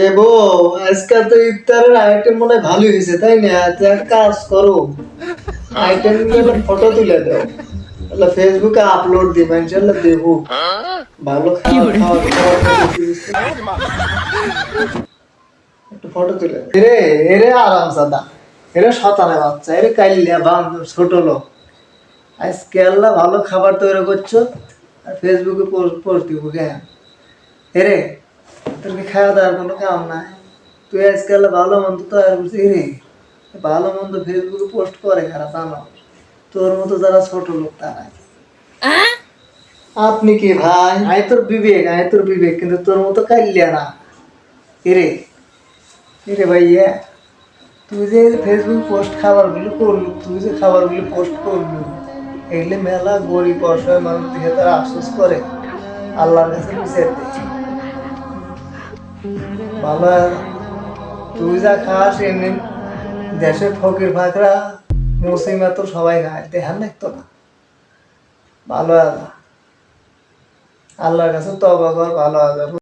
এ বউ, আজকাল তো ইফতারের আইটেম মনে হয় ভালোই হয়েছে তাই না? তো এক কাজ করো, আইটেম গুলো ফটো তুলে দাও, তাহলে ফেসবুকে আপলোড দিবে, ইনশাল্লাহ দেবো। ভালো খাবার খাওয়া খাবার তো বেশি বুঝতে না। একটু ফটো তুলে দাও। এরে এরে আরাম সাদা, এরে শতানে বাচ্চা, এরে কাইলিয়া বাম ছোট লোক। আজকে আল্লাহ ভালো খাবার তৈরি করছো আর ফেসবুকে পোস্ট দিব কেন? এরে তোর কি খাওয়া দাওয়ার কোনো কাম নাই? তুই আজকাল ভালো মন্দ তৈরি করছিস রে, ভালো মন্দ ফেসবুকে পোস্ট করে খারাপ জানো? তোর মতো যারা ছোট লোক তারা। আপনি কি ভাই, আয় তোর বিবেক, কিন্তু তোর মতো কাইলিয়া না। এরে এরে ভাইয়া, তুই যে ফেসবুক পোস্ট খাবারগুলো করলু, তুই যে খাবারগুলো পোস্ট করলু, এগুলি মেলা গরিব অসহায় মানুষ দেখে তারা আফসোস করে, আল্লাহর কাছে বিচার দেয়। ভালো আর তুই যা খাস এমনি দেশের ফকির ফাকরা মুসলিমরা তো সবাই খায়, দেখান দেখতো না। ভালো আর আল্লাহর কাছে তওবা কর, ভালো আর